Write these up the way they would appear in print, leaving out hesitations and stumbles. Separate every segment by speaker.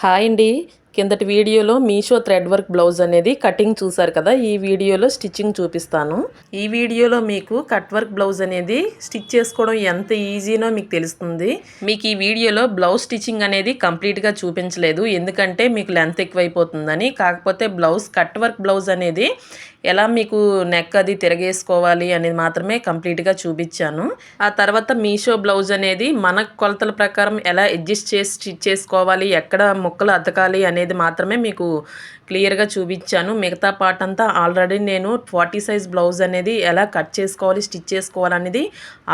Speaker 1: Hi అండి. కిందటి వీడియోలో మీషో థ్రెడ్ వర్క్ బ్లౌజ్ అనేది కటింగ్ చూసారు కదా. ఈ వీడియోలో స్టిచ్చింగ్ చూపిస్తాను. ఈ వీడియోలో మీకు కట్ వర్క్ బ్లౌజ్ అనేది స్టిచ్ చేసుకోవడం ఎంత ఈజీనో మీకు తెలుస్తుంది. మీకు ఈ వీడియోలో బ్లౌజ్ స్టిచ్చింగ్ అనేది కంప్లీట్గా చూపించలేదు, ఎందుకంటే మీకు లెంత్ ఎక్కువైపోతుందని. కాకపోతే బ్లౌజ్ కట్ వర్క్ బ్లౌజ్ అనేది ఎలా మీకు నెక్ అది తిరగేసుకోవాలి అనేది మాత్రమే కంప్లీట్గా చూపించాను. ఆ తర్వాత మీషో బ్లౌజ్ అనేది మన కొలతల ప్రకారం ఎలా అడ్జస్ట్ చేసి స్టిచ్ చేసుకోవాలి, ఎక్కడ ముక్కలు అతకాలి అనేది మాత్రమే మీకు క్లియర్గా చూపించాను. మిగతా పార్ట్ అంతా ఆల్రెడీ నేను 40 సైజ్ బ్లౌజ్ అనేది ఎలా కట్ చేసుకోవాలి, స్టిచ్ చేసుకోవాలనేది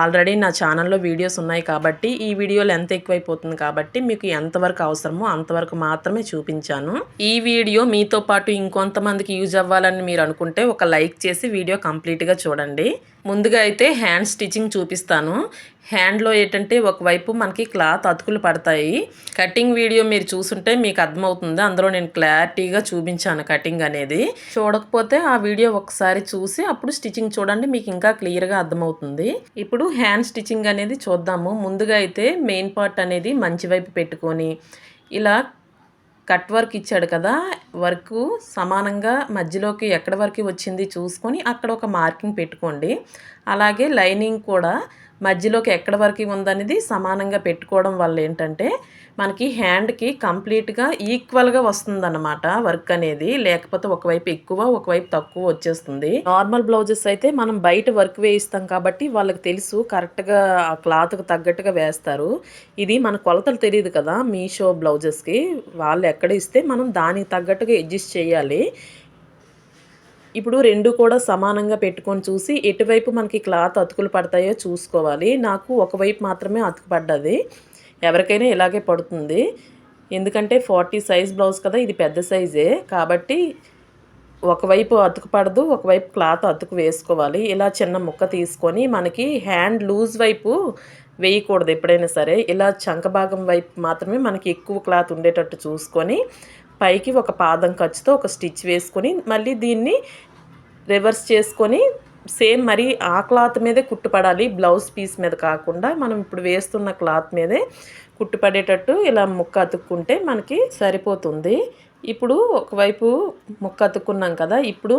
Speaker 1: ఆల్రెడీ నా ఛానల్లో వీడియోస్ ఉన్నాయి. కాబట్టి ఈ వీడియో లెంత్ ఎక్కువైపోతుంది కాబట్టి మీకు ఎంతవరకు అవసరమో అంతవరకు మాత్రమే చూపించాను. ఈ వీడియో మీతో పాటు ఇంకొంతమందికి యూజ్ అవ్వాలని మీరు అనుకుంటే ఒక లైక్ చేసి వీడియో కంప్లీట్గా చూడండి. ముందుగా అయితే హ్యాండ్ స్టిచ్చింగ్ చూపిస్తాను. హ్యాండ్లో ఏంటంటే ఒకవైపు మనకి క్లాత్ అతుకులు పడతాయి. కటింగ్ వీడియో మీరు చూసుంటే మీకు అర్థమవుతుంది. అందులో నేను క్లారిటీగా చూపించాను కటింగ్ అనేది. చూడకపోతే ఆ వీడియో ఒకసారి చూసి అప్పుడు స్టిచ్చింగ్ చూడండి, మీకు ఇంకా క్లియర్గా అర్థమవుతుంది. ఇప్పుడు హ్యాండ్ స్టిచ్చింగ్ అనేది చూద్దాము. ముందుగా అయితే మెయిన్ పార్ట్ అనేది మంచి వైపు పెట్టుకొని ఇలా కట్ వర్క్ ఇచ్చాడు కదా, వర్క్ సమానంగా మధ్యలోకి ఎక్కడ వరకు వచ్చింది చూసుకొని అక్కడ ఒక మార్కింగ్ పెట్టుకోండి. అలాగే లైనింగ్ కూడా మధ్యలోకి ఎక్కడ వరకు ఉందనేది సమానంగా పెట్టుకోవడం వల్ల ఏంటంటే మనకి హ్యాండ్కి కంప్లీట్గా ఈక్వల్గా వస్తుందన్నమాట వర్క్ అనేది. లేకపోతే ఒకవైపు ఎక్కువ ఒకవైపు తక్కువ వచ్చేస్తుంది. నార్మల్ బ్లౌజెస్ అయితే మనం బయట వర్క్ వేయిస్తాం కాబట్టి వాళ్ళకి తెలుసు, కరెక్ట్గా ఆ క్లాత్కి తగ్గట్టుగా వేస్తారు. ఇది మన కొలతలు తెలియదు కదా మీషో బ్లౌజెస్కి, వాళ్ళు ఎక్కడ ఇస్తే మనం దానికి తగ్గట్టుగా అడ్జస్ట్ చేయాలి. ఇప్పుడు రెండు కూడా సమానంగా పెట్టుకొని చూసి ఎటువైపు మనకి క్లాత్ అతుకులు పడతాయో చూసుకోవాలి. నాకు ఒకవైపు మాత్రమే అతుకు పడ్డది. ఎవరికైనా ఇలాగే పడుతుంది, ఎందుకంటే 40 సైజ్ బ్లౌజ్ కదా, ఇది పెద్ద సైజే కాబట్టి ఒకవైపు అతుకు పడదు, ఒకవైపు క్లాత్ అతుకు వేసుకోవాలి. ఇలా చిన్న ముక్క తీసుకొని మనకి హ్యాండ్ లూజ్ వైపు వేయకూడదు ఎప్పుడైనా సరే. ఇలా చంక భాగం వైపు మాత్రమే మనకి ఎక్కువ క్లాత్ ఉండేటట్టు చూసుకొని పైకి ఒక పాదం ఖర్చుతో ఒక స్టిచ్ వేసుకొని మళ్ళీ దీన్ని రివర్స్ చేసుకొని సేమ్ మరి ఆ క్లాత్ మీదే కుట్టుపడాలి, బ్లౌజ్ పీస్ మీద కాకుండా మనం ఇప్పుడు వేస్తున్న క్లాత్ మీదే కుట్టుపడేటట్టు ఇలా ముక్క అతుక్కుంటే మనకి సరిపోతుంది. ఇప్పుడు ఒకవైపు ముక్క అతుక్కున్నాం కదా, ఇప్పుడు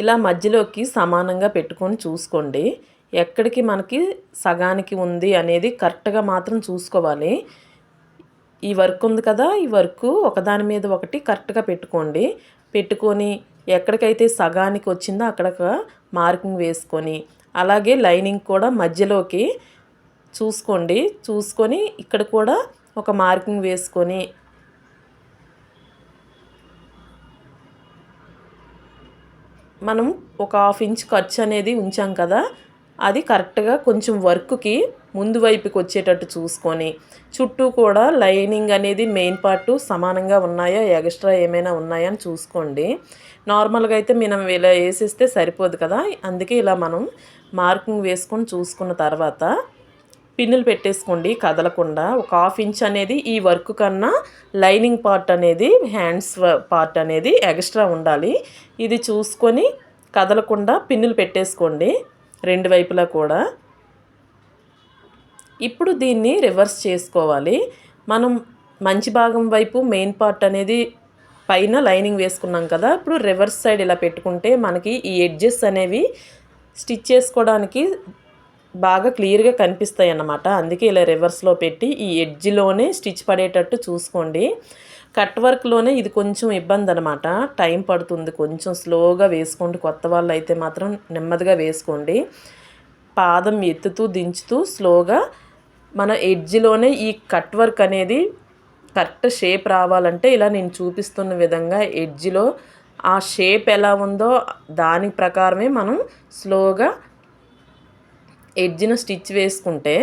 Speaker 1: ఇలా మధ్యలోకి సమానంగా పెట్టుకొని చూసుకోండి. ఎక్కడికి మనకి సగానికి ఉంది అనేది కరెక్ట్గా మాత్రం చూసుకోవాలి. ఈ వర్క్ ఉంది కదా, ఈ వర్క్ ఒకదాని మీద ఒకటి కరెక్ట్గా పెట్టుకోండి. పెట్టుకొని ఎక్కడికైతే సగానికి వచ్చిందో అక్కడ మార్కింగ్ వేసుకొని అలాగే లైనింగ్ కూడా మధ్యలోకి చూసుకోండి. చూసుకొని ఇక్కడ కూడా ఒక మార్కింగ్ వేసుకొని మనం ఒక 1/2 ఇంచ్ ఖర్చు అనేది ఉంచాం కదా, అది కరెక్ట్గా కొంచెం వర్క్కి ముందు వైపుకి వచ్చేటట్టు చూసుకొని చుట్టూ కూడా లైనింగ్ అనేది మెయిన్ పార్ట్ సమానంగా ఉన్నాయా, ఎక్స్ట్రా ఏమైనా ఉన్నాయా అని చూసుకోండి. నార్మల్గా అయితే మనం ఇలా వేసేస్తే సరిపోదు కదా, అందుకే ఇలా మనం మార్కింగ్ వేసుకొని చూసుకున్న తర్వాత పిన్నులు పెట్టేసుకోండి కదలకుండా. ఒక 1/2 ఇంచ్ అనేది ఈ వర్క్ కన్నా లైనింగ్ పార్ట్ అనేది హ్యాండ్స్ పార్ట్ అనేది ఎక్స్ట్రా ఉండాలి. ఇది చూసుకొని కదలకుండా పిన్నులు పెట్టేసుకోండి రెండు వైపులా కూడా. ఇప్పుడు దీన్ని రివర్స్ చేసుకోవాలి. మనం మంచి భాగం వైపు మెయిన్ పార్ట్ అనేది పైన లైనింగ్ వేసుకున్నాం కదా, ఇప్పుడు రివర్స్ సైడ్ ఇలా పెట్టుకుంటే మనకి ఈ ఎడ్జెస్ అనేవి స్టిచ్ చేసుకోవడానికి బాగా క్లియర్గా కనిపిస్తాయి అన్నమాట. అందుకే ఇలా రివర్స్లో పెట్టి ఈ ఎడ్జ్లోనే స్టిచ్ పడేటట్టు చూసుకోండి. కట్ వర్క్లోనే ఇది కొంచెం ఇబ్బంది అనమాట, టైం పడుతుంది, కొంచెం స్లోగా వేసుకోండి. కొత్త వాళ్ళు అయితే మాత్రం నెమ్మదిగా వేసుకోండి. పాదం ఎత్తుతూ దించుతూ స్లోగా మన ఎడ్జ్లోనే ఈ కట్ వర్క్ అనేది కరెక్ట్ షేప్ రావాలంటే ఇలా నేను చూపిస్తున్న విధంగా ఎడ్జ్లో ఆ షేప్ ఎలా ఉందో దాని ప్రకారమే మనం స్లోగా ఎడ్జ్ను స్టిచ్ వేసుకుంటే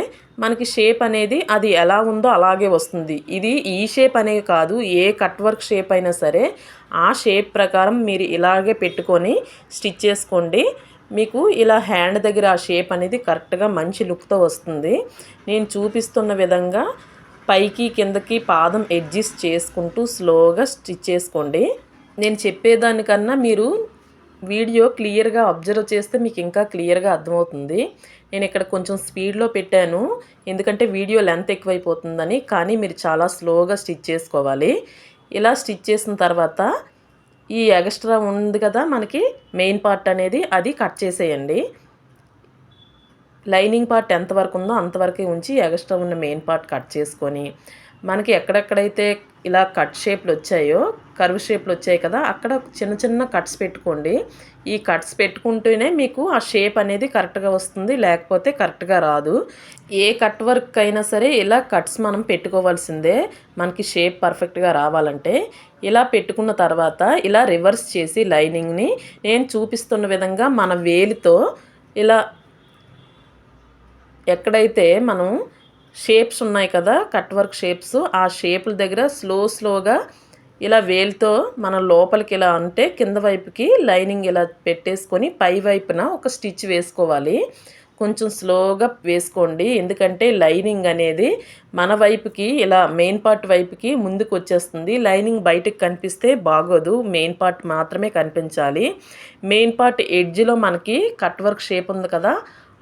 Speaker 1: మనకి షేప్ అనేది అది ఎలా ఉందో అలాగే వస్తుంది. ఇది ఈ షేప్ అనేది కాదు, ఏ కట్ వర్క్ షేప్ అయినా సరే ఆ షేప్ ప్రకారం మీరు ఇలాగే పెట్టుకొని స్టిచ్ చేసుకోండి. మీకు ఇలా హ్యాండ్ దగ్గర ఆ షేప్ అనేది కరెక్ట్గా మంచి లుక్తో వస్తుంది. నేను చూపిస్తున్న విధంగా పైకి కిందకి పాదం అడ్జస్ట్ చేసుకుంటూ స్లోగా స్టిచ్ చేసుకోండి. నేను చెప్పేదానికన్నా మీరు వీడియో క్లియర్గా అబ్జర్వ్ చేస్తే మీకు ఇంకా క్లియర్గా అర్థమవుతుంది. నేను ఇక్కడ కొంచెం స్పీడ్లో పెట్టాను, ఎందుకంటే వీడియో లెంత్ ఎక్కువైపోతుందని. కానీ మీరు చాలా స్లోగా స్టిచ్ చేసుకోవాలి. ఇలా స్టిచ్ చేసిన తర్వాత ఈ ఎక్స్ట్రా ఉంది కదా మనకి మెయిన్ పార్ట్ అనేది, అది కట్ చేసేయండి. లైనింగ్ పార్ట్ ఎంతవరకు ఉందో అంతవరకే ఉంచి ఎక్స్ట్రా ఉన్న మెయిన్ పార్ట్ కట్ చేసుకొని, మనకి ఎక్కడెక్కడైతే ఇలా కట్ షేప్లు వచ్చాయో, కర్వ్ షేప్లు వచ్చాయి కదా, అక్కడ చిన్న చిన్న కట్స్ పెట్టుకోండి. ఈ కట్స్ పెట్టుకుంటేనే మీకు ఆ షేప్ అనేది కరెక్ట్గా వస్తుంది, లేకపోతే కరెక్ట్గా రాదు. ఏ కట్ వర్క్ అయినా సరే ఇలా కట్స్ మనం పెట్టుకోవాల్సిందే, మనకి షేప్ పర్ఫెక్ట్గా రావాలంటే. ఇలా పెట్టుకున్న తర్వాత ఇలా రివర్స్ చేసి లైనింగ్ని నేను చూపిస్తున్న విధంగా మన వేలితో ఇలా ఎక్కడైతే మనం షేప్స్ ఉన్నాయి కదా, కట్ వర్క్ షేప్స్, ఆ షేపుల దగ్గర స్లోగా ఇలా వేలుతో మన లోపలికి ఇలా అంటే కింద వైపుకి లైనింగ్ ఇలా పెట్టేసుకొని పై వైపున ఒక స్టిచ్ వేసుకోవాలి. కొంచెం స్లోగా వేసుకోండి, ఎందుకంటే లైనింగ్ అనేది మన వైపుకి ఇలా మెయిన్ పార్ట్ వైపుకి ముందుకు వచ్చేస్తుంది. లైనింగ్ బయటకు కనిపిస్తే బాగోదు, మెయిన్ పార్ట్ మాత్రమే కనిపించాలి. మెయిన్ పార్ట్ ఎడ్జ్లో మనకి కట్ వర్క్ షేప్ ఉంది కదా,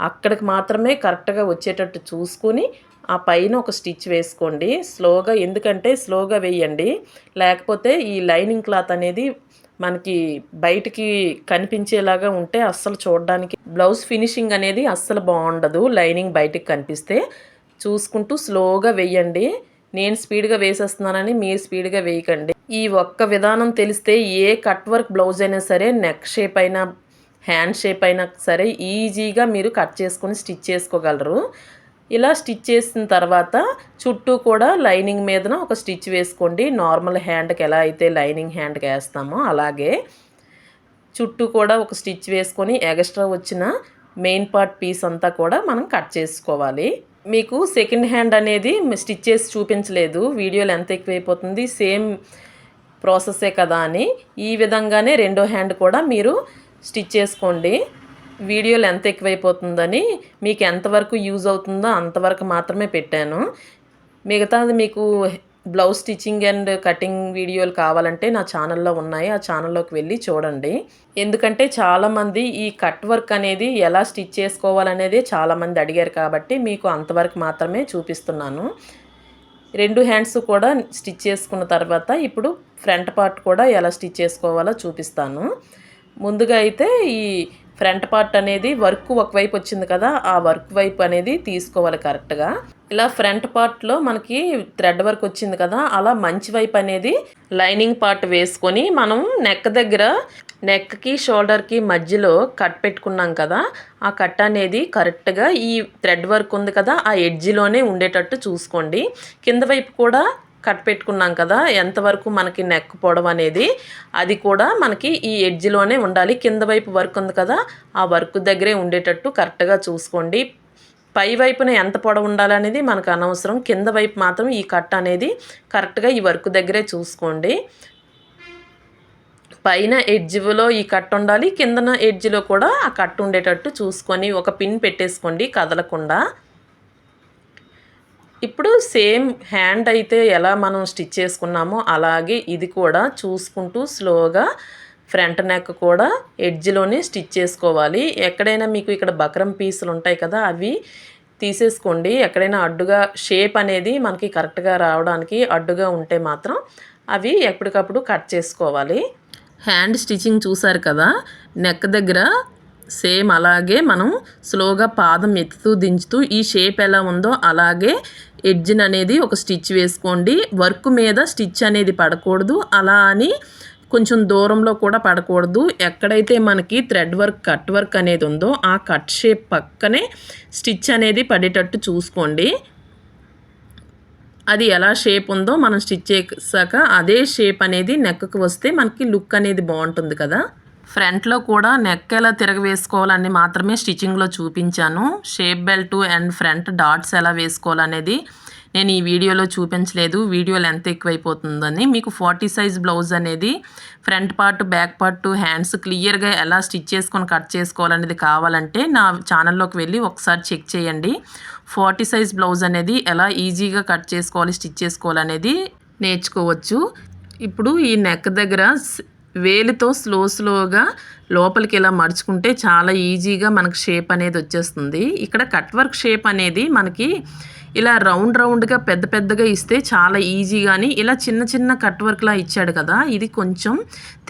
Speaker 1: అక్కడికి మాత్రమే కరెక్ట్గా వచ్చేటట్టు చూసుకొని ఆ పైన ఒక స్టిచ్ వేసుకోండి స్లోగా. ఎందుకంటే స్లోగా వేయండి, లేకపోతే ఈ లైనింగ్ క్లాత్ అనేది మనకి బయటికి కనిపించేలాగా ఉంటే అస్సలు చూడడానికి బ్లౌజ్ ఫినిషింగ్ అనేది అస్సలు బాగుండదు. లైనింగ్ బయటికి కనిపిస్తే చూసుకుంటూ స్లోగా వేయండి. నేను స్పీడ్గా వేసేస్తున్నానని మీరు స్పీడ్గా వేయకండి. ఈ ఒక్క విధానం తెలిస్తే ఏ కట్ వర్క్ బ్లౌజ్ అయినా సరే, నెక్ షేప్ అయినా హ్యాండ్ షేప్ అయినా సరే ఈజీగా మీరు కట్ చేసుకొని స్టిచ్ చేసుకోగలరు. ఇలా స్టిచ్ చేసిన తర్వాత చుట్టూ కూడా లైనింగ్ మీదన ఒక స్టిచ్ వేసుకోండి. నార్మల్ హ్యాండ్కి ఎలా అయితే లైనింగ్ హ్యాండ్కి వేస్తామో అలాగే చుట్టూ కూడా ఒక స్టిచ్ వేసుకొని ఎక్స్ట్రా వచ్చిన మెయిన్ పార్ట్ పీస్ అంతా కూడా మనం కట్ చేసుకోవాలి. మీకు సెకండ్ హ్యాండ్ అనేది స్టిచ్ చేసి చూపించలేదు, వీడియోలో ఎంత ఎక్కువైపోతుంది, సేమ్ ప్రాసెసే కదా అని. ఈ విధంగానే రెండో హ్యాండ్ కూడా మీరు స్టిచ్ చేసుకోండి. వీడియోలు ఎంత ఎక్కువైపోతుందని, మీకు ఎంతవరకు యూజ్ అవుతుందో అంతవరకు మాత్రమే పెట్టాను. మిగతాది మీకు బ్లౌజ్ స్టిచ్చింగ్ అండ్ కటింగ్ వీడియోలు కావాలంటే నా ఛానల్లో ఉన్నాయి, ఆ ఛానల్లోకి వెళ్ళి చూడండి. ఎందుకంటే చాలామంది ఈ కట్ వర్క్ అనేది ఎలా స్టిచ్ చేసుకోవాలనేది చాలామంది అడిగారు కాబట్టి మీకు అంతవరకు మాత్రమే చూపిస్తున్నాను. రెండు హ్యాండ్స్ కూడా స్టిచ్ చేసుకున్న తర్వాత ఇప్పుడు ఫ్రంట్ పార్ట్ కూడా ఎలా స్టిచ్ చేసుకోవాలో చూపిస్తాను. ముందుగా అయితే ఈ ఫ్రంట్ పార్ట్ అనేది వర్క్ ఒకవైపు వచ్చింది కదా, ఆ వర్క్ వైపు అనేది తీసుకోవాలి కరెక్ట్గా. ఇలా ఫ్రంట్ పార్ట్లో మనకి థ్రెడ్ వర్క్ వచ్చింది కదా, అలా మంచి వైపు అనేది లైనింగ్ పార్ట్ వేసుకొని మనం నెక్ దగ్గర, నెక్కి షోల్డర్కి మధ్యలో కట్ పెట్టుకున్నాం కదా, ఆ కట్ అనేది కరెక్ట్గా ఈ థ్రెడ్ వర్క్ ఉంది కదా ఆ ఎడ్జ్లోనే ఉండేటట్టు చూసుకోండి. కింద వైపు కూడా కట్ పెట్టుకున్నాం కదా, ఎంతవరకు మనకి నెక్ పొడవు అనేది అది కూడా మనకి ఈ ఎడ్జ్లోనే ఉండాలి. కింద వైపు వర్క్ ఉంది కదా, ఆ వర్క్ దగ్గరే ఉండేటట్టు కరెక్ట్గా చూసుకోండి. పై వైపున ఎంత పొడవు ఉండాలనేది మనకు అనవసరం, కింద వైపు మాత్రం ఈ కట్ అనేది కరెక్ట్గా ఈ వర్క్ దగ్గరే చూసుకోండి. పైన ఎడ్జ్లో ఈ కట్ ఉండాలి, కిందన ఎడ్జ్లో కూడా ఆ కట్ ఉండేటట్టు చూసుకొని ఒక పిన్ పెట్టేసుకోండి కదలకుండా. ఇప్పుడు సేమ్ హ్యాండ్ అయితే ఎలా మనం స్టిచ్ చేసుకున్నామో అలాగే ఇది కూడా చూసుకుంటూ స్లోగా ఫ్రంట్ నెక్ కూడా ఎడ్జ్లోనే స్టిచ్ చేసుకోవాలి. ఎక్కడైనా మీకు ఇక్కడ బక్రం పీసులు ఉంటాయి కదా, అవి తీసేసుకోండి. ఎక్కడైనా అడ్డుగా షేప్ అనేది మనకి కరెక్ట్గా రావడానికి అడ్డుగా ఉంటే మాత్రం అవి ఎప్పటికప్పుడు కట్ చేసుకోవాలి. హ్యాండ్ స్టిచ్చింగ్ చూసారు కదా, నెక్ దగ్గర సేమ్ అలాగే మనం స్లోగా పాదం ఎత్తుతూ దించుతూ ఈ షేప్ ఎలా ఉందో అలాగే ఎడ్జిన్ అనేది ఒక స్టిచ్ వేసుకోండి. వర్క్ మీద స్టిచ్ అనేది పడకూడదు, అలా అని కొంచెం దూరంలో కూడా పడకూడదు. ఎక్కడైతే మనకి థ్రెడ్ వర్క్ కట్ వర్క్ అనేది ఉందో ఆ కట్ షేప్ పక్కనే స్టిచ్ అనేది పడేటట్టు చూసుకోండి. అది ఎలా షేప్ ఉందో మనం స్టిచ్ చేసాక అదే షేప్ అనేది నెక్కి వస్తే మనకి లుక్ అనేది బాగుంటుంది కదా. ఫ్రంట్లో కూడా నెక్ ఎలా తిరగవేసుకోవాలని మాత్రమే స్టిచ్చింగ్లో చూపించాను. Shape belt and front dots ఎలా వేసుకోవాలనేది నేను ఈ వీడియోలో చూపించలేదు, వీడియో లెంత్ ఎక్కువైపోతుందని. మీకు 40 సైజ్ బ్లౌజ్ అనేది front part, back part, hands క్లియర్గా ఎలా స్టిచ్ చేసుకొని కట్ చేసుకోవాలనేది కావాలంటే నా ఛానల్లోకి వెళ్ళి ఒకసారి చెక్ చేయండి. 40 సైజ్ బ్లౌజ్ అనేది ఎలా ఈజీగా కట్ చేసుకోవాలి, స్టిచ్ చేసుకోవాలనేది నేర్చుకోవచ్చు. ఇప్పుడు ఈ నెక్ దగ్గర వేలితో స్లోగా లోపలికి ఇలా మడుచుకుంటే చాలా ఈజీగా మనకు షేప్ అనేది వచ్చేస్తుంది. ఇక్కడ కట్ వర్క్ షేప్ అనేది మనకి ఇలా రౌండ్గా పెద్దగా ఇస్తే చాలా ఈజీగాని, ఇలా చిన్న కట్ వర్క్లా ఇచ్చాడు కదా, ఇది కొంచెం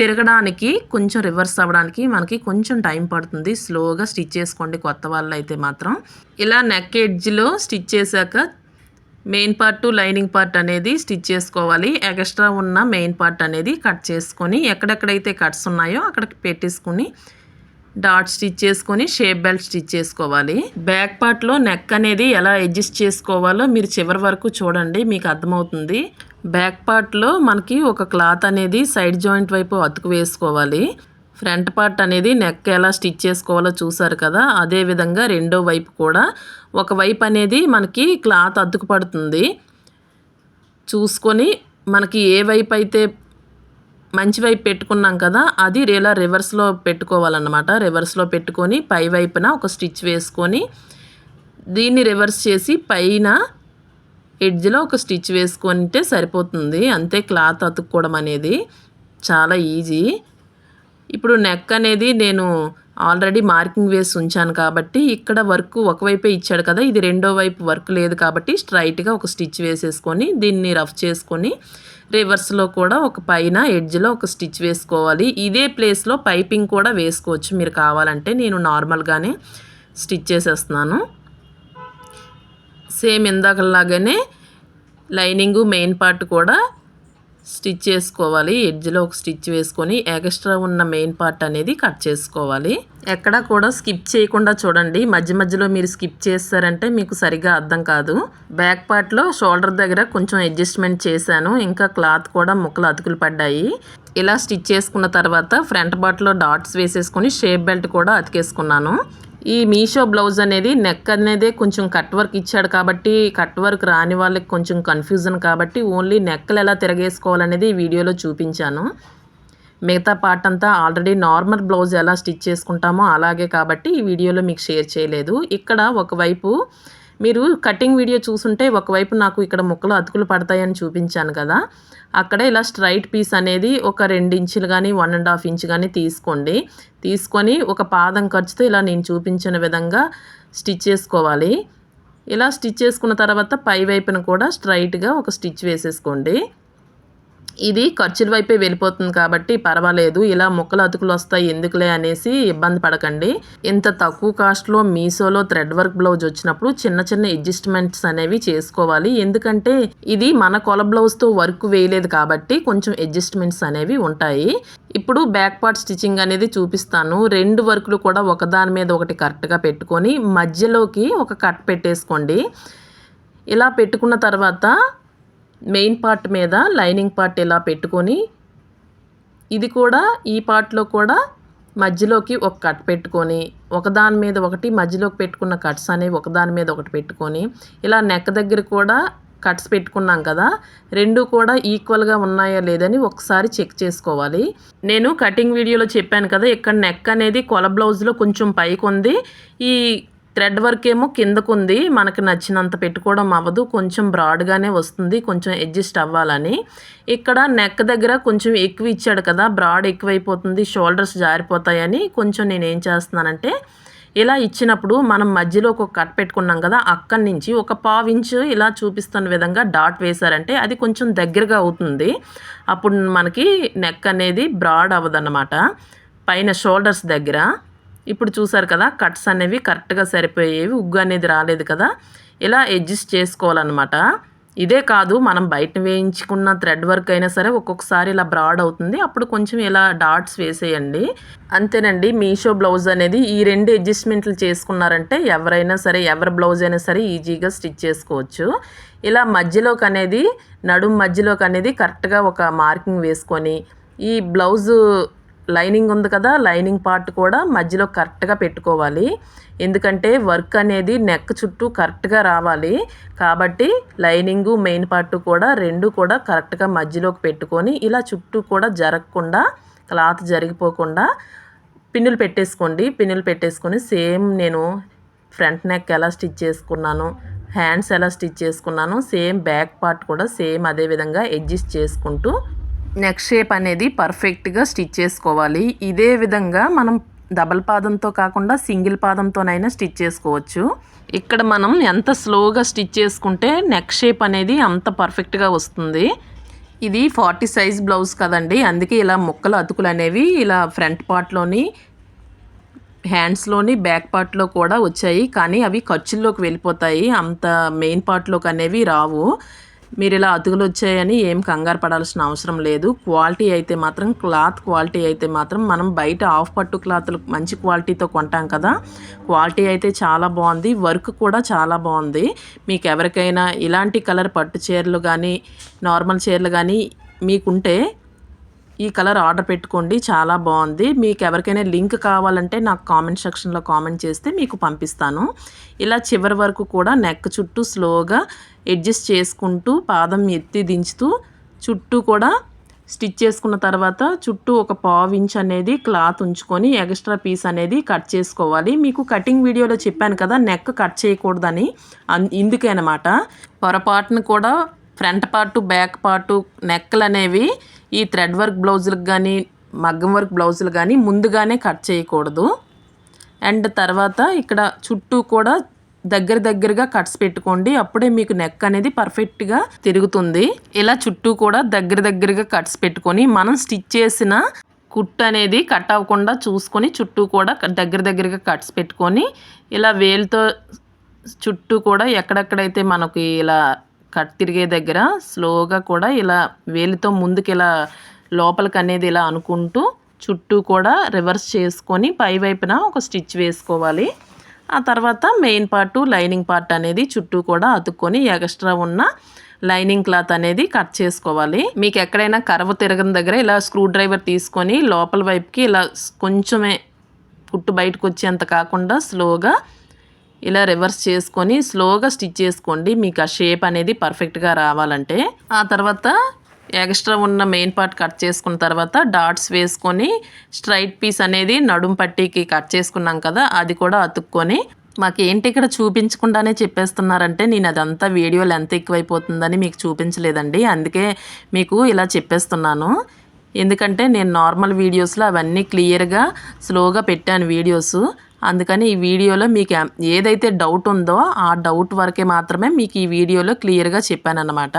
Speaker 1: తిరగడానికి, కొంచెం రివర్స్ అవ్వడానికి మనకి కొంచెం టైం పడుతుంది. స్లోగా స్టిచ్ చేసుకోండి కొత్త వాళ్ళు అయితే మాత్రం. ఇలా నెక్ ఎడ్జ్లో స్టిచ్ చేశాక మెయిన్ పార్ట్ లైనింగ్ పార్ట్ అనేది స్టిచ్ చేసుకోవాలి. ఎక్స్ట్రా ఉన్న మెయిన్ పార్ట్ అనేది కట్ చేసుకొని, ఎక్కడెక్కడైతే కట్స్ ఉన్నాయో అక్కడికి పెట్టేసుకుని డాట్ స్టిచ్ చేసుకొని షేప్ బెల్ట్ స్టిచ్ చేసుకోవాలి. బ్యాక్ పార్ట్లో నెక్ అనేది ఎలా అడ్జస్ట్ చేసుకోవాలో మీరు చివరి వరకు చూడండి, మీకు అర్థమవుతుంది. బ్యాక్ పార్ట్లో మనకి ఒక క్లాత్ అనేది సైడ్ జాయింట్ వైపు అతుకు వేసుకోవాలి. ఫ్రంట్ పార్ట్ అనేది నెక్ ఎలా స్టిచ్ చేసుకోవాలో చూసారు కదా, అదే విధంగా రెండో వైపు కూడా ఒక వైపు అనేది మనకి క్లాత్ అతుకు పడుతుంది. చూసుకొని మనకి ఏ వైపు అయితే మంచి వైపు పెట్టుకున్నాం కదా, అది ఇలా రివర్స్లో పెట్టుకోవాలన్నమాట. రివర్స్లో పెట్టుకొని పై వైపున ఒక స్టిచ్ వేసుకొని దీన్ని రివర్స్ చేసి పైన ఎడ్జ్లో ఒక స్టిచ్ వేసుకుంటే సరిపోతుంది. అంతే, క్లాత్ అతుక్కోవడం అనేది చాలా ఈజీ. ఇప్పుడు నెక్ అనేది నేను ఆల్రెడీ మార్కింగ్ వేసి ఉంచాను కాబట్టి ఇక్కడ వర్క్ ఒకవైపే ఇచ్చాడు కదా, ఇది రెండో వైపు వర్క్ లేదు కాబట్టి స్ట్రైట్గా ఒక స్టిచ్ వేసేసుకొని దీన్ని రఫ్ చేసుకొని రివర్స్లో కూడా ఒక పైన ఎడ్జ్లో ఒక స్టిచ్ వేసుకోవాలి. ఇదే ప్లేస్లో పైపింగ్ కూడా వేసుకోవచ్చు మీరు కావాలంటే. నేను నార్మల్గానే స్టిచ్ చేసేస్తున్నాను. సేమ్ ఇందాకలాగానే లైనింగు మెయిన్ పార్ట్ కూడా స్టిచ్ చేసుకోవాలి. ఎడ్జ్లో ఒక స్టిచ్ వేసుకొని ఎక్స్ట్రా ఉన్న మెయిన్ పార్ట్ అనేది కట్ చేసుకోవాలి. ఎక్కడ కూడా స్కిప్ చేయకుండా చూడండి. మధ్యలో మీరు స్కిప్ చేస్తారంటే మీకు సరిగ్గా అర్థం కాదు. బ్యాక్ పార్ట్లో షోల్డర్ దగ్గర కొంచెం అడ్జస్ట్మెంట్ చేశాను. ఇంకా క్లాత్ కూడా ముక్కలు అతుకులు పడ్డాయి. ఇలా స్టిచ్ చేసుకున్న తర్వాత ఫ్రంట్ పార్ట్లో డాట్స్ వేసేసుకొని షేప్ బెల్ట్ కూడా అతికేసుకున్నాను. ఈ మీషో బ్లౌజ్ అనేది నెక్ అనేది కొంచెం కట్ వర్క్ ఇచ్చాడు కాబట్టి, కట్ వర్క్ రాని వాళ్ళకి కొంచెం కన్ఫ్యూజన్ కాబట్టి ఓన్లీ నెక్కలు ఎలా తిరగేసుకోవాలనేది ఈ వీడియోలో చూపించాను. మిగతా పార్ట్ అంతా ఆల్రెడీ నార్మల్ బ్లౌజ్ ఎలా స్టిచ్ చేసుకుంటామో అలాగే కాబట్టి ఈ వీడియోలో మీకు షేర్ చేయలేదు. ఇక్కడ ఒకవైపు మీరు కటింగ్ వీడియో చూసుంటే ఒకవైపు నాకు ఇక్కడ ముక్కలు అతుకులు పడతాయని చూపించాను కదా, అక్కడ ఇలా స్ట్రైట్ పీస్ అనేది ఒక 2 ఇంచులు కానీ 1.5 ఇంచ్ కానీ తీసుకోండి. తీసుకొని ఒక పాదం ఖర్చుతో ఇలా నేను చూపించిన విధంగా స్టిచ్ చేసుకోవాలి. ఇలా స్టిచ్ చేసుకున్న తర్వాత పై వైపున కూడా స్ట్రైట్గా ఒక స్టిచ్ వేసేసుకోండి. ఇది ఖర్చుల వైపే వెళ్ళిపోతుంది కాబట్టి పర్వాలేదు. ఇలా ముక్కలు అతుకులు వస్తాయి ఎందుకులే అనేసి ఇబ్బంది పడకండి. ఇంత తక్కువ కాస్ట్లో మీషోలో థ్రెడ్ వర్క్ బ్లౌజ్ వచ్చినప్పుడు చిన్న అడ్జస్ట్మెంట్స్ అనేవి చేసుకోవాలి. ఎందుకంటే ఇది మన కొల బ్లౌజ్తో వర్క్ వేయలేదు కాబట్టి కొంచెం అడ్జస్ట్మెంట్స్ అనేవి ఉంటాయి. ఇప్పుడు బ్యాక్ పార్ట్ స్టిచ్చింగ్ అనేది చూపిస్తాను. 2 వర్క్లు కూడా ఒకదాని మీద ఒకటి కరెక్ట్గా పెట్టుకొని మధ్యలోకి ఒక కట్ పెట్టేసుకోండి. ఇలా పెట్టుకున్న తర్వాత మెయిన్ పార్ట్ మీద లైనింగ్ పార్ట్ ఇలా పెట్టుకొని ఇది కూడా ఈ పార్ట్లో కూడా మధ్యలోకి ఒక కట్ పెట్టుకొని ఒకదాని మీద ఒకటి మధ్యలోకి పెట్టుకున్న కట్స్ అనేవి ఒకదాని మీద ఒకటి పెట్టుకొని ఇలా నెక్ దగ్గర కూడా కట్స్ పెట్టుకున్నాం కదా, 2 కూడా ఈక్వల్గా ఉన్నాయా లేదని ఒకసారి చెక్ చేసుకోవాలి. నేను కటింగ్ వీడియోలో చెప్పాను కదా, ఇక్కడ నెక్ అనేది కొల బ్లౌజ్లో కొంచెం పైకి ఉంది, ఈ థ్రెడ్ వర్క్ ఏమో కిందకుంది. మనకు నచ్చినంత పెట్టుకోవడం అవ్వదు, కొంచెం బ్రాడ్గానే వస్తుంది, కొంచెం అడ్జస్ట్ అవ్వాలని. ఇక్కడ నెక్ దగ్గర కొంచెం ఎక్కువ ఇచ్చాడు కదా, బ్రాడ్ ఎక్కువైపోతుంది, షోల్డర్స్ జారిపోతాయని కొంచెం నేను ఏం చేస్తున్నానంటే ఇలా ఇచ్చినప్పుడు మనం మధ్యలో ఒక కట్ పెట్టుకున్నాం కదా, అక్కడి నుంచి ఒక 1/2 ఇంచు ఇలా చూపిస్తున్న విధంగా డాట్ వేశారంటే అది కొంచెం దగ్గరగా అవుతుంది. అప్పుడు మనకి నెక్ అనేది బ్రాడ్ అవ్వదన్నమాట పైన షోల్డర్స్ దగ్గర. ఇప్పుడు చూసారు కదా, కట్స్ అనేవి కరెక్ట్గా సరిపోయేవి, ఉగ్గు అనేది రాలేదు కదా. ఇలా అడ్జస్ట్ చేసుకోవాలన్నమాట. ఇదే కాదు, మనం బయట వేయించుకున్న థ్రెడ్ వర్క్ అయినా సరే ఒక్కొక్కసారి ఇలా బ్రాడ్ అవుతుంది, అప్పుడు కొంచెం ఇలా డాట్స్ వేసేయండి. అంతేనండి, మీషో బ్లౌజ్ అనేది ఈ 2 అడ్జస్ట్మెంట్లు చేసుకున్నారంటే ఎవరైనా సరే, ఎవరి బ్లౌజ్ అయినా సరే ఈజీగా స్టిచ్ చేసుకోవచ్చు. ఇలా మధ్యలోకి అనేది నడుము మధ్యలోకి అనేది కరెక్ట్గా ఒక మార్కింగ్ వేసుకొని ఈ బ్లౌజు లైనింగ్ ఉంది కదా, లైనింగ్ పార్ట్ కూడా మధ్యలో కరెక్ట్గా పెట్టుకోవాలి. ఎందుకంటే వర్క్ అనేది నెక్ చుట్టూ కరెక్ట్గా రావాలి కాబట్టి లైనింగు మెయిన్ పార్ట్ కూడా 2 కూడా కరెక్ట్గా మధ్యలోకి పెట్టుకొని ఇలా చుట్టూ కూడా జరగకుండా, క్లాత్ జరిగిపోకుండా పిన్నులు పెట్టేసుకోండి. పిన్నులు పెట్టేసుకొని సేమ్ నేను ఫ్రంట్ నెక్ ఎలా స్టిచ్ చేసుకున్నాను, హ్యాండ్స్ ఎలా స్టిచ్ చేసుకున్నాను, సేమ్ బ్యాక్ పార్ట్ కూడా సేమ్ అదే విధంగా అడ్జస్ట్ చేసుకుంటూ నెక్ షేప్ అనేది పర్ఫెక్ట్గా స్టిచ్ చేసుకోవాలి. ఇదే విధంగా మనం డబల్ పాదంతో కాకుండా సింగిల్ పాదంతోనైనా స్టిచ్ చేసుకోవచ్చు. ఇక్కడ మనం ఎంత స్లోగా స్టిచ్ చేసుకుంటే నెక్ షేప్ అనేది అంత పర్ఫెక్ట్గా వస్తుంది. ఇది 40 సైజ్ బ్లౌజ్ కదండి, అందుకే ఇలా ముక్కలు అతుకులు అనేవి ఇలా ఫ్రంట్ పార్ట్లోని హ్యాండ్స్లోని బ్యాక్ పార్ట్లో కూడా వచ్చాయి. కానీ అవి ఖర్చుల్లోకి వెళ్ళిపోతాయి, అంత మెయిన్ పార్ట్లోకి అనేవి రావు. మీరు ఇలా అతుకులు వచ్చాయని ఏం కంగారు పడాల్సిన అవసరం లేదు. క్వాలిటీ అయితే మాత్రం క్లాత్ క్వాలిటీ అయితే మాత్రం మనం బయట హాఫ్ పట్టు క్లాత్లు మంచి క్వాలిటీతో కొంటాం కదా, క్వాలిటీ అయితే చాలా బాగుంది. వర్క్ కూడా చాలా బాగుంది. మీకు ఎవరికైనా ఇలాంటి కలర్ పట్టు చీరలు కానీ నార్మల్ చీరలు కానీ మీకుంటే ఈ కలర్ ఆర్డర్ పెట్టుకోండి, చాలా బాగుంది. మీకు ఎవరికైనా లింక్ కావాలంటే నాకు కామెంట్ సెక్షన్లో కామెంట్ చేస్తే మీకు పంపిస్తాను. ఇలా చివరి వరకు కూడా నెక్ చుట్టూ స్లోగా అడ్జస్ట్ చేసుకుంటూ పాదం ఎత్తి దించుతూ చుట్టూ కూడా స్టిచ్ చేసుకున్న తర్వాత చుట్టూ ఒక ½ ఇంచ్ అనేది క్లాత్ ఉంచుకొని ఎక్స్ట్రా పీస్ అనేది కట్ చేసుకోవాలి. మీకు కటింగ్ వీడియోలో చెప్పాను కదా నెక్ కట్ చేయకూడదని, ఇందుకే అన్నమాట. పొరపాటును కూడా ఫ్రంట్ పార్టు బ్యాక్ పార్టు నెక్లు అనేవి ఈ థ్రెడ్ వర్క్ బ్లౌజులకు కానీ మగ్గం వర్క్ బ్లౌజులు కానీ ముందుగానే కట్ చేయకూడదు. అండ్ తర్వాత ఇక్కడ చుట్టూ కూడా దగ్గరగా కట్స్ పెట్టుకోండి, అప్పుడే మీకు నెక్ అనేది పర్ఫెక్ట్గా తిరుగుతుంది. ఇలా చుట్టూ కూడా దగ్గరగా కట్స్ పెట్టుకొని మనం స్టిచ్ చేసిన కుట్టు అనేది కట్ అవ్వకుండా చూసుకొని చుట్టూ కూడా దగ్గరగా కట్స్ పెట్టుకొని ఇలా వేలుతో చుట్టూ కూడా ఎక్కడెక్కడైతే మనకి ఇలా కట్ తిరిగే దగ్గర స్లోగా కూడా ఇలా వేలితో ముందుకు ఇలా లోపలికి అనేది ఇలా అనుకుంటూ చుట్టూ కూడా రివర్స్ చేసుకొని పై వైపున ఒక స్టిచ్ వేసుకోవాలి. ఆ తర్వాత మెయిన్ పార్టు లైనింగ్ పార్ట్ అనేది చుట్టూ కూడా అతుక్కొని ఎక్స్ట్రా ఉన్న లైనింగ్ క్లాత్ అనేది కట్ చేసుకోవాలి. మీకు ఎక్కడైనా కర్వ్ తిరగని దగ్గర ఇలా స్క్రూ డ్రైవర్ తీసుకొని లోపల వైపుకి ఇలా కొంచెమే కుట్టు బయటకు వచ్చేంత కాకుండా స్లోగా ఇలా రివర్స్ చేసుకొని స్లోగా స్టిచ్ చేసుకోండి, మీకు ఆ షేప్ అనేది పర్ఫెక్ట్గా రావాలంటే. ఆ తర్వాత ఎక్స్ట్రా ఉన్న మెయిన్ పార్ట్ కట్ చేసుకున్న తర్వాత డాట్స్ వేసుకొని స్ట్రైట్ పీస్ అనేది నడుం పట్టీకి కట్ చేసుకున్నాం కదా, అది కూడా అతుక్కొని మాకేంటి ఇక్కడ చూపించకుండానే చెప్పేస్తున్నారంటే నేను అదంతా వీడియో లెంత్ ఎక్కువైపోతుందని మీకు చూపించలేదండి, అందుకే మీకు ఇలా చెప్పేస్తున్నాను. ఎందుకంటే నేను నార్మల్ వీడియోస్లో అవన్నీ క్లియర్గా స్లోగా పెట్టాను వీడియోస్, అందుకని ఈ వీడియోలో మీకు ఏదైతే డౌట్ ఉందో ఆ డౌట్ వరకే మాత్రమే మీకు ఈ వీడియోలో క్లియర్గా చెప్పానన్నమాట.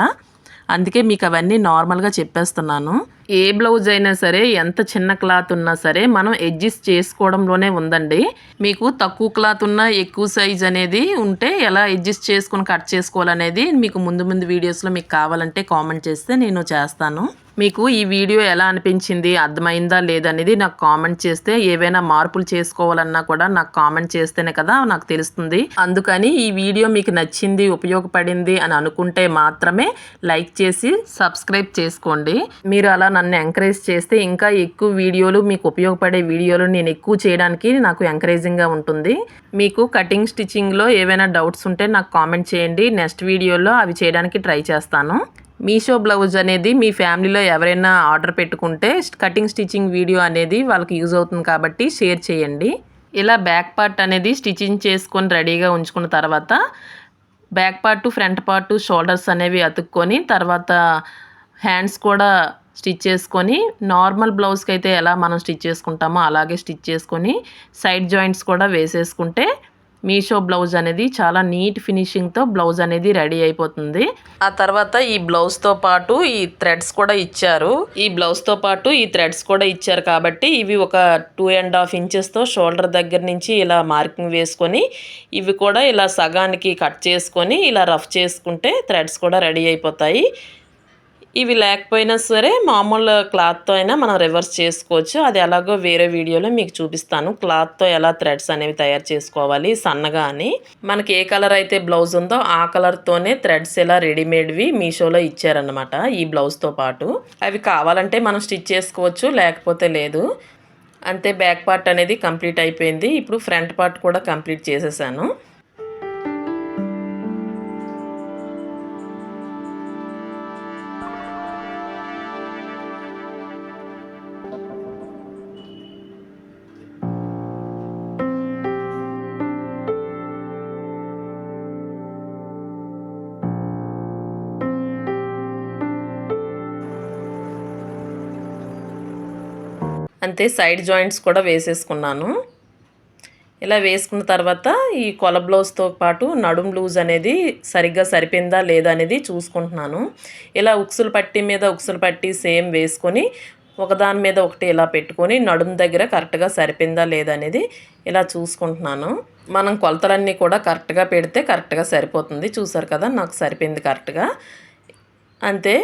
Speaker 1: అందుకే మీకు అవన్నీ నార్మల్గా చెప్పేస్తున్నాను. ఏ బ్లౌజ్ అయినా సరే ఎంత చిన్న క్లాత్ ఉన్నా సరే మనం అడ్జస్ట్ చేసుకోవడంలోనే ఉందండి. మీకు తక్కువ క్లాత్ ఉన్నా ఎక్కువ సైజ్ అనేది ఉంటే ఎలా అడ్జస్ట్ చేసుకుని కట్ చేసుకోవాలనేది మీకు ముందు వీడియోస్లో మీకు కావాలంటే కామెంట్ చేస్తే నేను చేస్తాను. మీకు ఈ వీడియో ఎలా అనిపించింది, అర్థమైందా లేదనేది నాకు కామెంట్ చేస్తే, ఏవైనా మార్పులు చేసుకోవాలన్నా కూడా నాకు కామెంట్ చేస్తేనే కదా నాకు తెలుస్తుంది. అందుకని ఈ వీడియో మీకు నచ్చింది ఉపయోగపడింది అని అనుకుంటే మాత్రమే లైక్ చేసి సబ్స్క్రైబ్ చేసుకోండి. మీరు అలా నన్ను ఎంకరేజ్ చేస్తే ఇంకా ఎక్కువ వీడియోలు మీకు ఉపయోగపడే వీడియోలు నేను ఎక్కువ చేయడానికి నాకు ఎంకరేజింగ్గా ఉంటుంది. మీకు కటింగ్ స్టిచ్చింగ్లో ఏవైనా డౌట్స్ ఉంటే నాకు కామెంట్ చేయండి, నెక్స్ట్ వీడియోలో అవి చేయడానికి ట్రై చేస్తాను. మీషో బ్లౌజ్ అనేది మీ ఫ్యామిలీలో ఎవరైనా ఆర్డర్ పెట్టుకుంటే కటింగ్ స్టిచ్చింగ్ వీడియో అనేది వాళ్ళకి యూజ్ అవుతుంది కాబట్టి షేర్ చేయండి. ఇలా బ్యాక్ పార్ట్ అనేది స్టిచ్చింగ్ చేసుకొని రెడీగా ఉంచుకున్న తర్వాత back part front part shoulders అనేవి అతుక్కొని తర్వాత హ్యాండ్స్ కూడా స్టిచ్ చేసుకొని నార్మల్ బ్లౌజ్కి అయితే ఎలా మనం స్టిచ్ చేసుకుంటామో అలాగే స్టిచ్ చేసుకొని సైడ్ జాయింట్స్ కూడా వేసేసుకుంటే మీషో బ్లౌజ్ అనేది చాలా నీట్ ఫినిషింగ్తో బ్లౌజ్ అనేది రెడీ అయిపోతుంది. ఆ తర్వాత ఈ బ్లౌజ్తో పాటు ఈ థ్రెడ్స్ కూడా ఇచ్చారు. ఈ బ్లౌజ్తో పాటు ఈ థ్రెడ్స్ కూడా ఇచ్చారు కాబట్టి ఇవి ఒక 2.5 ఇంచెస్తో షోల్డర్ దగ్గర నుంచి ఇలా మార్కింగ్ వేసుకొని ఇవి కూడా ఇలా సగానికి కట్ చేసుకొని ఇలా రఫ్ చేసుకుంటే థ్రెడ్స్ కూడా రెడీ అయిపోతాయి. ఇవి లేకపోయినా సరే మామూలు క్లాత్తో అయినా మనం రివర్స్ చేసుకోవచ్చు. అది ఎలాగో వేరే వీడియోలో మీకు చూపిస్తాను, క్లాత్తో ఎలా థ్రెడ్స్ అనేవి తయారు చేసుకోవాలి సన్నగా అని. మనకి ఏ కలర్ అయితే బ్లౌజ్ ఉందో ఆ కలర్తోనే థ్రెడ్స్ ఇలా రెడీమేడ్వి మీషోలో ఇచ్చారనమాట ఈ బ్లౌజ్తో పాటు. అవి కావాలంటే మనం స్టిచ్ చేసుకోవచ్చు, లేకపోతే లేదు. అంతే, బ్యాక్ పార్ట్ అనేది కంప్లీట్ అయిపోయింది. ఇప్పుడు ఫ్రంట్ పార్ట్ కూడా కంప్లీట్ చేసేసాను. అంతే సైడ్ జాయింట్స్ కూడా వేసేసుకున్నాను. ఇలా వేసుకున్న తర్వాత ఈ కొల బ్లౌజ్తో పాటు నడుం లూజ్ అనేది సరిగ్గా సరిపోయిందా లేదా అనేది చూసుకుంటున్నాను. ఇలా ఉక్సులు పట్టి మీద ఉక్సులు పట్టి సేమ్ వేసుకొని ఒకదాని మీద ఒకటి ఇలా పెట్టుకొని నడుం దగ్గర కరెక్ట్గా సరిపోయిందా లేదా అనేది ఇలా చూసుకుంటున్నాను. మనం కొలతలన్నీ కూడా కరెక్ట్గా పెడితే కరెక్ట్గా సరిపోతుంది. చూసారు కదా, నాకు సరిపోయింది కరెక్ట్గా. అంతే,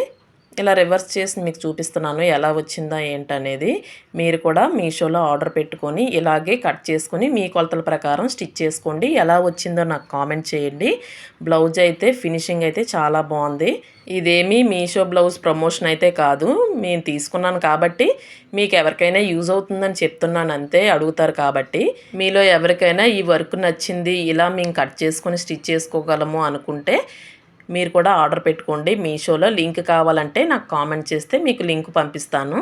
Speaker 1: ఇలా రివర్స్ చేసి మీకు చూపిస్తున్నాను ఎలా వచ్చిందా ఏంటనేది. మీరు కూడా మీషోలో ఆర్డర్ పెట్టుకొని ఇలాగే కట్ చేసుకొని మీ కొలతల ప్రకారం స్టిచ్ చేసుకోండి. ఎలా వచ్చిందో నాకు కామెంట్ చేయండి. బ్లౌజ్ అయితే ఫినిషింగ్ అయితే చాలా బాగుంది. ఇదేమీ మీషో బ్లౌజ్ ప్రమోషన్ అయితే కాదు, నేను తీసుకున్నాను కాబట్టి మీకు ఎవరికైనా యూజ్ అవుతుందని చెప్తున్నాను అంతే. అడుగుతారు కాబట్టి మీలో ఎవరికైనా ఈ వర్క్ నచ్చింది, ఇలా మేము కట్ చేసుకొని స్టిచ్ చేసుకోగలము అనుకుంటే మీరు కూడా ఆర్డర్ పెట్టుకోండి. మీషోలో లింక్ కావాలంటే నాకు కామెంట్ చేస్తే మీకు లింక్ పంపిస్తాను.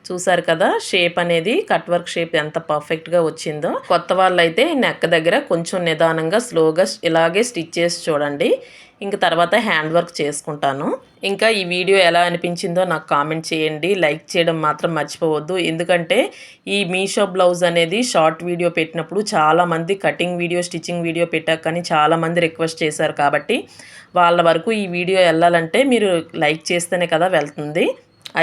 Speaker 1: చూసారు కదా, షేప్ అనేది కట్ వర్క్ షేప్ ఎంత పర్ఫెక్ట్గా వచ్చిందో. కొత్త వాళ్ళైతే నెక్ దగ్గర కొంచెం నిదానంగా స్లోగా ఇలాగే స్టిచ్ చేసి చూడండి. ఇంక తర్వాత హ్యాండ్ వర్క్ చేసుకుంటాను. ఇంకా ఈ వీడియో ఎలా అనిపించిందో నాకు కామెంట్ చేయండి. లైక్ చేయడం మాత్రం మర్చిపోవద్దు. ఎందుకంటే ఈ మీషో బ్లౌజ్ అనేది షార్ట్ వీడియో పెట్టినప్పుడు చాలామంది కటింగ్ వీడియో స్టిచ్చింగ్ వీడియో పెట్టాక కానీ చాలామంది రిక్వెస్ట్ చేశారు. కాబట్టి వాళ్ళ వరకు ఈ వీడియో వెళ్ళాలంటే మీరు లైక్ చేస్తేనే కదా వెళ్తుంది.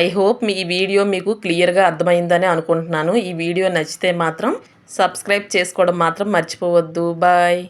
Speaker 1: ఐ హోప్ ఈ వీడియో మీకు క్లియర్గా అర్థమైందని అనుకుంటున్నాను. ఈ వీడియో నచ్చితే మాత్రం సబ్స్క్రైబ్ చేసుకోవడం మాత్రం మర్చిపోవద్దు. బాయ్.